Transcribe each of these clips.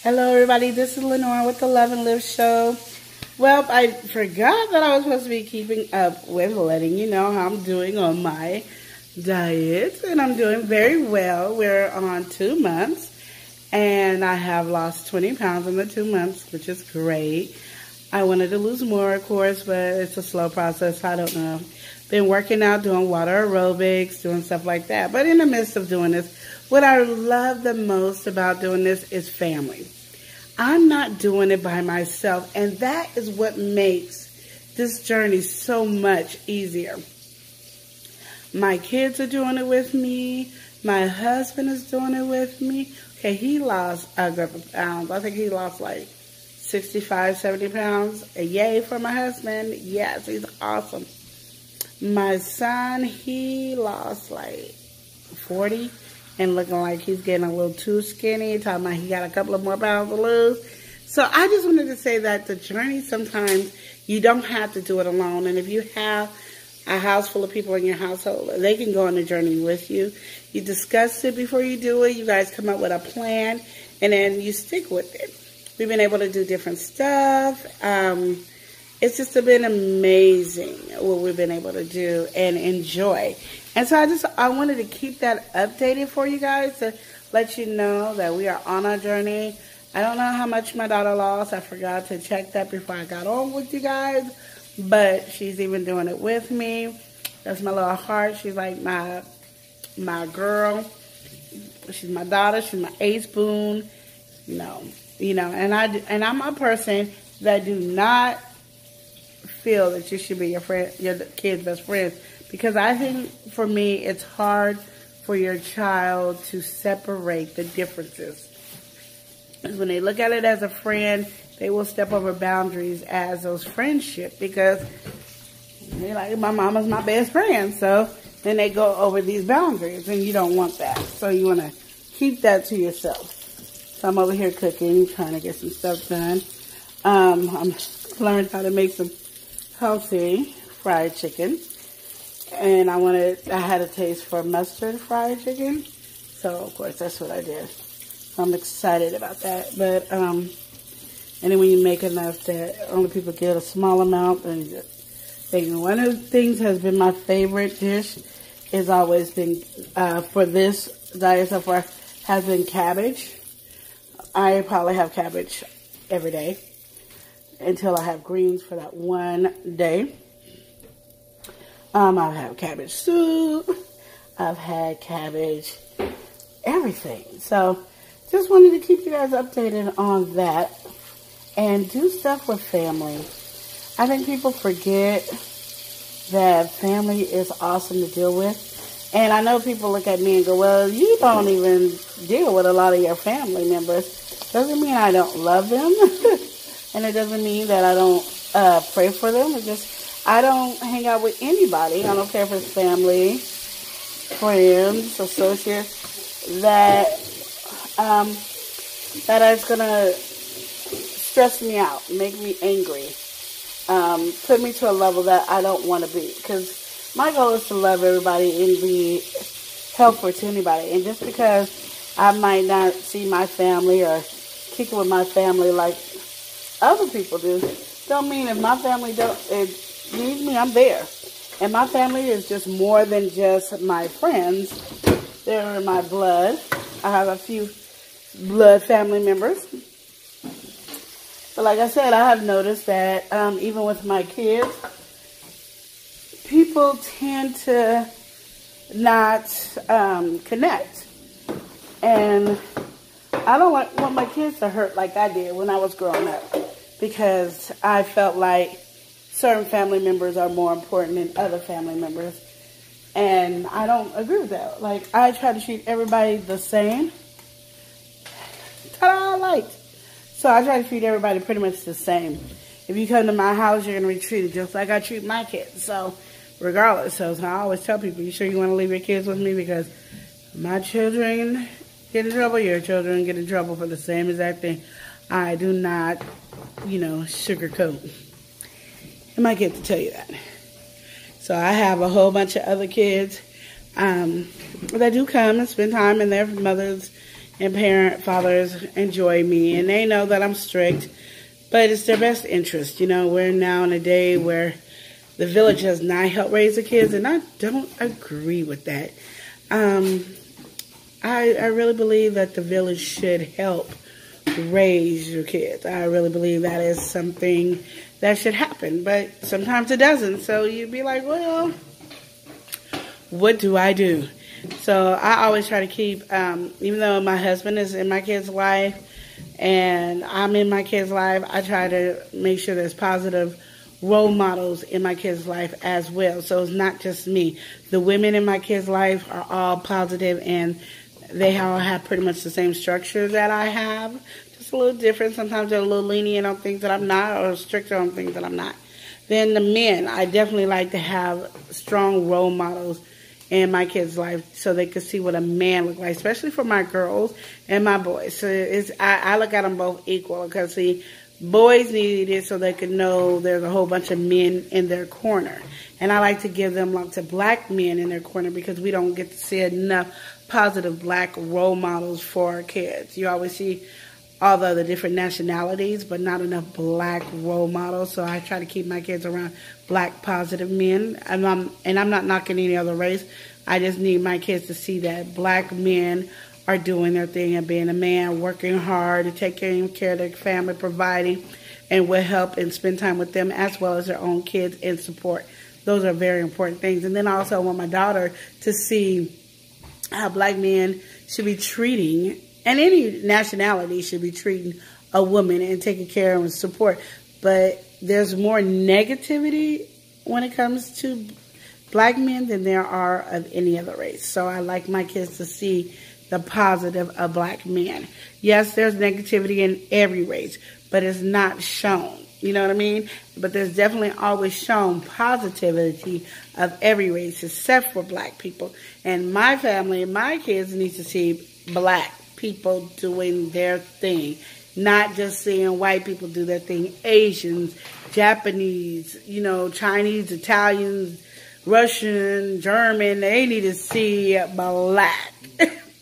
Hello, everybody. This is Lenore with the Love and Live Show. Well, I forgot that I was supposed to be keeping up with letting you know how I'm doing on my diet, and I'm doing very well. We're on 2 months, and I have lost 20 pounds in the 2 months, which is great. I wanted to lose more, of course, but it's a slow process. I don't know. Been working out, doing water aerobics, doing stuff like that. But in the midst of doing this, what I love the most about doing this is family. I'm not doing it by myself, and that is what makes this journey so much easier. My kids are doing it with me. My husband is doing it with me. Okay, he lost a group of pounds. I think he lost like 65, 70 pounds. Yay for my husband. Yes, he's awesome. My son, he lost like 40 and looking like he's getting a little too skinny. Talking about he got a couple of more pounds to lose. So I just wanted to say that the journey, sometimes you don't have to do it alone. And if you have a house full of people in your household, they can go on the journey with you. You discuss it before you do it. You guys come up with a plan, and then you stick with it. We've been able to do different stuff. It's just been amazing what we've been able to do and enjoy. And so I wanted to keep that updated for you guys to let you know that we are on our journey. I don't know how much my daughter lost. I forgot to check that before I got on with you guys. But she's even doing it with me. That's my little heart. She's like my girl. She's my daughter. She's my ace boon. And I'm a person that do not feel that you should be your kid's best friend, because I think for me it's hard for your child to separate the differences. When they look at it as a friend, they will step over boundaries as those friendship, because they're like, my mama's my best friend, so then they go over these boundaries, and you don't want that. So you want to keep that to yourself. So I'm over here cooking, trying to get some stuff done. I'm learning how to make some healthy fried chicken, and I had a taste for mustard fried chicken, so of course that's what I did. So I'm excited about that. But and then when you make enough that only people get a small amount, and one of the things has been my favorite dish has always been for this diet so far has been cabbage. I probably have cabbage every day until I have greens for that one day. I've had cabbage soup. I've had cabbage, everything. So just wanted to keep you guys updated on that and do stuff with family. I think people forget that family is awesome to deal with. And I know people look at me and go, well, you don't even deal with a lot of your family members. Doesn't mean I don't love them. And it doesn't mean that I don't pray for them. It's just I don't hang out with anybody. I don't care if it's family, friends, associates, that is going to stress me out, make me angry, put me to a level that I don't want to be. Because my goal is to love everybody and be helpful to anybody. And just because I might not see my family or kick it with my family like other people do, don't mean if my family needs me, I'm there. And my family is just more than just my friends. They're in my blood. I have a few blood family members. But like I said, I have noticed that even with my kids, people tend to not connect. And I don't want my kids to hurt like I did when I was growing up, because I felt like certain family members are more important than other family members. And I don't agree with that. Like, I try to treat everybody the same. Ta-da, light. So I try to treat everybody pretty much the same. If you come to my house, you're going to be treated just like I treat my kids. So regardless. So I always tell people, you sure you want to leave your kids with me? Because my children get in trouble, your children get in trouble for the same exact thing. I do not, sugarcoat. I might get to tell you that. So I have a whole bunch of other kids that do come and spend time, and their mothers and fathers enjoy me, and they know that I'm strict, but it's their best interest. You know, we're now in a day where the village does not help raise the kids, and I don't agree with that. I really believe that the village should help raise your kids. I really believe that is something that should happen, but sometimes it doesn't. So you'd be like, well, what do I do? So I always try to keep, even though my husband is in my kid's life and I'm in my kid's life, I try to make sure there's positive role models in my kid's life as well. So it's not just me. The women in my kid's life are all positive, and they all have pretty much the same structure that I have. Just a little different. Sometimes they're a little lenient on things that I'm not, or stricter on things that I'm not. Then the men, I definitely like to have strong role models in my kids' life so they could see what a man looks like, especially for my girls and my boys. So I look at them both equal, because see, boys need it so they can know there's a whole bunch of men in their corner. And I like to give them lots of black men in their corner, because we don't get to see enough positive black role models for our kids. You always see all the other different nationalities, but not enough black role models. So I try to keep my kids around black positive men. And I'm not knocking any other race. I just need my kids to see that black men are doing their thing and being a man, working hard to take care of their family, providing, and will help and spend time with them as well as their own kids and support. Those are very important things. And then I also want my daughter to see how black men should be treating, and any nationality should be treating, a woman and taking care of and support. But there's more negativity when it comes to black men than there are of any other race. So I like my kids to see the positive of black men. Yes, there's negativity in every race, but it's not shown. You know what I mean? But there's definitely always shown positivity of every race except for black people. And my family and my kids need to see black people doing their thing, not just seeing white people do their thing. Asians, Japanese, you know, Chinese, Italians, Russian, German, they need to see black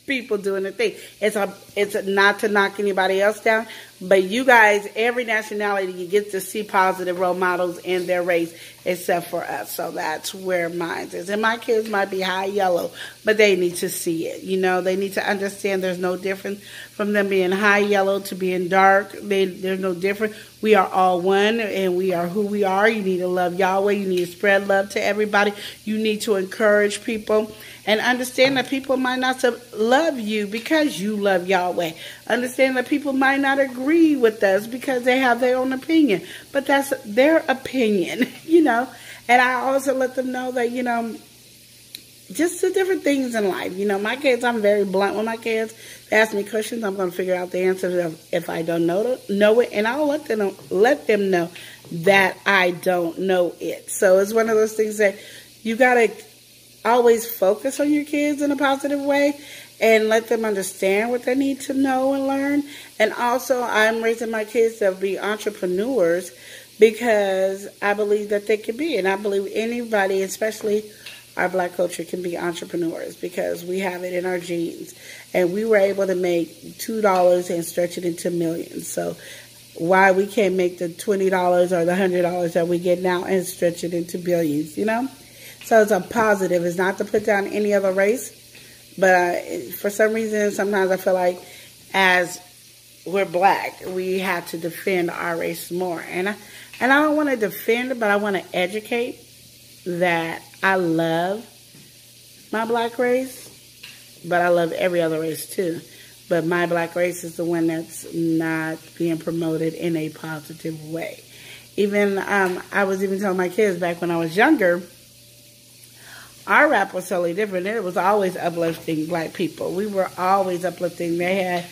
people doing the thing. It's not to knock anybody else down, but you guys, every nationality, you get to see positive role models in their race except for us. So that's where mine is. And my kids might be high yellow, but they need to see it. You know, they need to understand there's no difference from them being high yellow to being dark. There's no difference. We are all one, and we are who we are. You need to love Yahweh. You need to spread love to everybody. You need to encourage people. And understand that people might not love you because you love Yahweh. Understand that people might not agree with us because they have their own opinion. But that's their opinion, you know. And I also let them know that, you know, just the different things in life. You know, my kids, I'm very blunt with my kids. They ask me questions, I'm going to figure out the answer if I don't know it. And I'll let them know that I don't know it. So it's one of those things that you got to always focus on your kids in a positive way and let them understand what they need to know and learn. And also, I'm raising my kids to be entrepreneurs because I believe that they can be. And I believe anybody, especially our black culture, can be entrepreneurs because we have it in our genes. And we were able to make $2 and stretch it into millions. So why we can't make the $20 or the $100 that we get now and stretch it into billions, you know? So it's a positive. It's not to put down any other race. But for some reason, sometimes I feel like as we're black, we have to defend our race more. And I don't want to defend, but I want to educate that I love my black race, but I love every other race too. But my black race is the one that's not being promoted in a positive way. Even I was even telling my kids back when I was younger, our rap was totally different. It was always uplifting black people. We were always uplifting. They had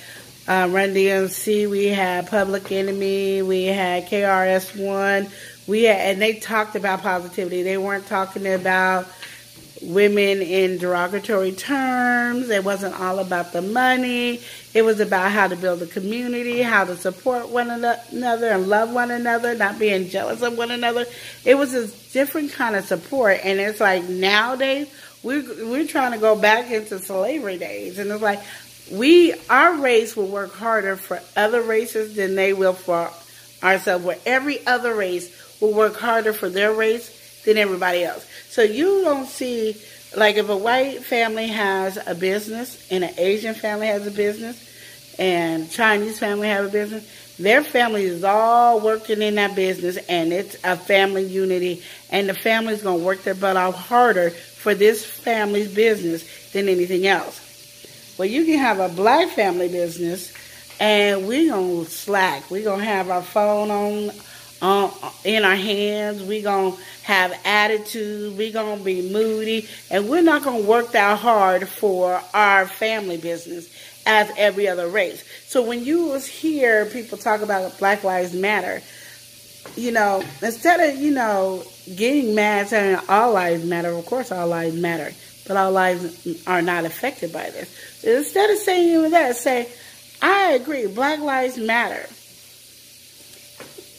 Run DMC, we had Public Enemy, we had KRS-One, and they talked about positivity. They weren't talking about women in derogatory terms. It wasn't all about the money. It was about how to build a community, how to support one another and love one another, not being jealous of one another. It was a different kind of support. And it's like nowadays, we're trying to go back into slavery days. And it's like, Our race will work harder for other races than they will for ourselves, where every other race will work harder for their race than everybody else. So you don't see, like if a white family has a business and an Asian family has a business and Chinese family have a business, their family is all working in that business and it's a family unity, and the family's going to work their butt off harder for this family's business than anything else. Well, you can have a black family business, and we're going to slack. We're going to have our phone on in our hands. We're going to have attitude. We're going to be moody, and we're not going to work that hard for our family business as every other race. So when you hear people talk about Black Lives Matter, instead of, getting mad saying all lives matter, of course all lives matter, but all lives are not affected by this. Instead of saying even that, say, I agree, Black Lives Matter.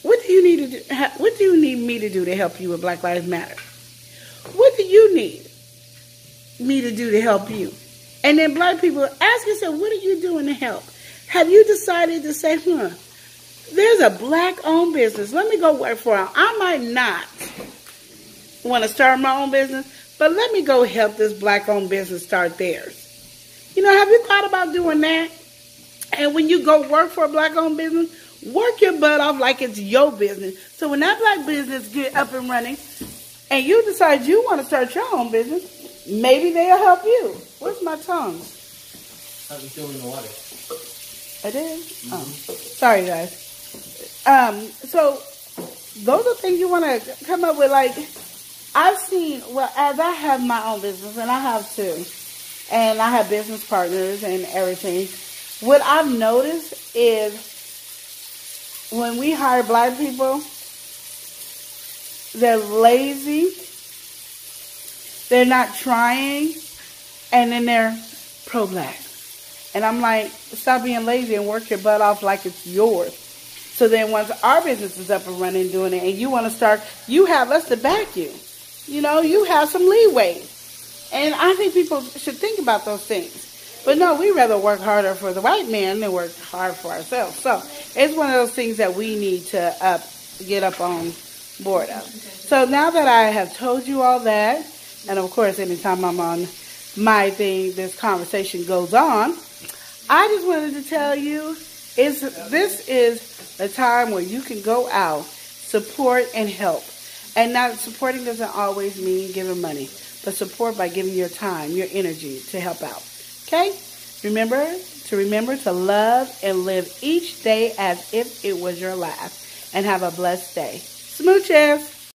What do you need to do? What do you need me to do to help you with Black Lives Matter? What do you need me to do to help you? And then black people, ask yourself, what are you doing to help? Have you decided to say, there's a black-owned business. Let me go work for it. I might not want to start my own business, but let me go help this black-owned business start theirs. Have you thought about doing that? And when you go work for a black-owned business, work your butt off like it's your business. So when that black business get up and running, and you decide you want to start your own business, maybe they'll help you. Where's my tongue? I was doing the water. I did? Mm-hmm. Oh, sorry, guys. So those are things you want to come up with. Like, I've seen, as I have my own business, and I have too, and I have business partners and everything, what I've noticed is when we hire black people, they're lazy, they're not trying, and then they're pro-black. And I'm like, stop being lazy and work your butt off like it's yours. So then once our business is up and running doing it, and you want to start, you have us to back you. You have some leeway. And I think people should think about those things. But no, we rather work harder for the white man than work hard for ourselves. So it's one of those things that we need to get up on board of. So now that I have told you all that, and of course anytime I'm on my thing, this conversation goes on, I just wanted to tell you, this is the time where you can go out, support, and help. And not supporting doesn't always mean giving money, but support by giving your time, your energy to help out. Okay? Remember to love and live each day as if it was your last. And have a blessed day. Smooches!